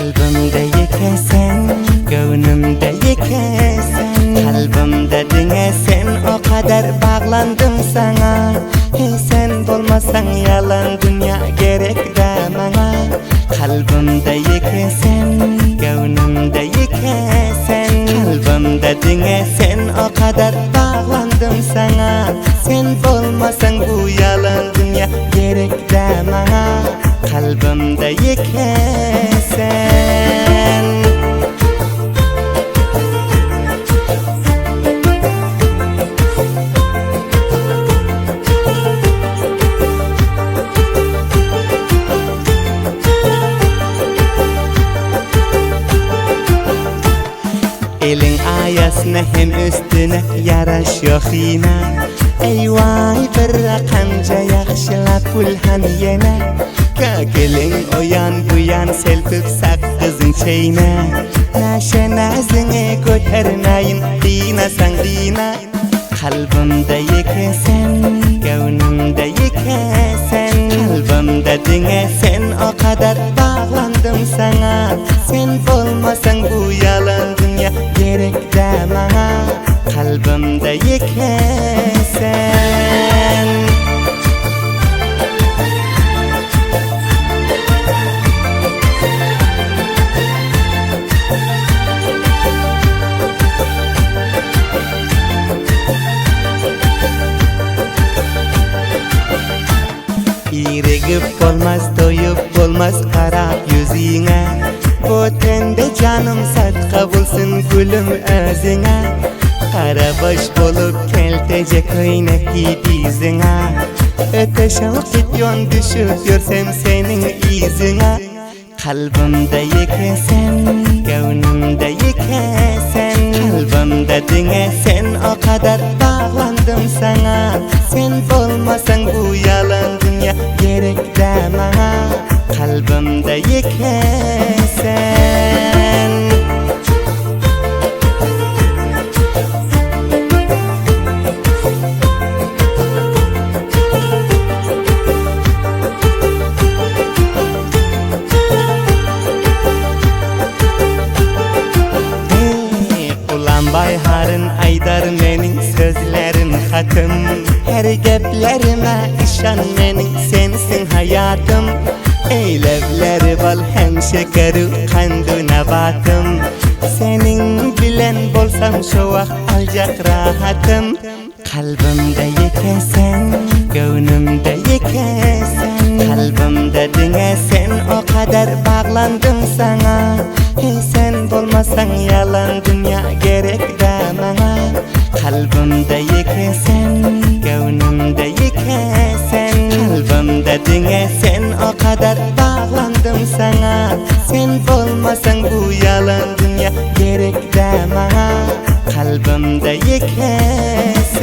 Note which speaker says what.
Speaker 1: Kalbimde yekesen, gönlümde yekesen. Kalbimde dine sen, o kadar bağlandım sana. Sen bulmasan yalan dünya gerek de bana. Kalbimde yekesen, gönlümde yekesen. Kalbimde dine sen, o kadar bağlandım sana. Sen bulmasan bu yalan dünya gerek de bana. Kalbimde yekesen. Elin ayasına hem üstüne yaraş yok yine. Eyvay bir kanca yaxshilab pulhan yana. Kelin oyan buyan selpib sakkızın çeyne. Nasha nazine ko'tarmayin dinasan dina. Kalbimde yekesen, gönlümde yekesen. Kalbimde dine sen, o kadar bağlandım sana. Sen bulmasan bu yalan dünya gerek de bana. Kalbimde yekesen. İregip olmaz, doyup olmaz qarab yüzüne. Bu tende canım sadqa bulsun gülüm özüne. Qara bosh bolup keltecek oynak dizine. Öteşen gityon düşüp görsem senin izine. Kalbimde yekesen, gönlümde yekesen. Kalbimde dine sen, o kadar bağlandım sana. Sen bulmasan bu yalan dünya gerek de bana. Kalbimde yekesen. Bayharın aydar menin sözlerin hatım. Her geplerime işan menin sensin hayatım. Eylevleri bal hem şekeri kandu nebatım. Senin bilen bolsam şu vakt alacak rahatım. Kalbimde yekesen, gönlümde yekesen. Kalbimde dine sen, o kadar bağlandım sana. Sen bulmasan yalan dünya gerek de bana. Kalbimde yekesen, gönlümde yekesen. Kalbimde dine sen, o kadar bağlandım sana. Sen bulmasan bu yalan dünya gerek de bana. Kalbimde yekesen.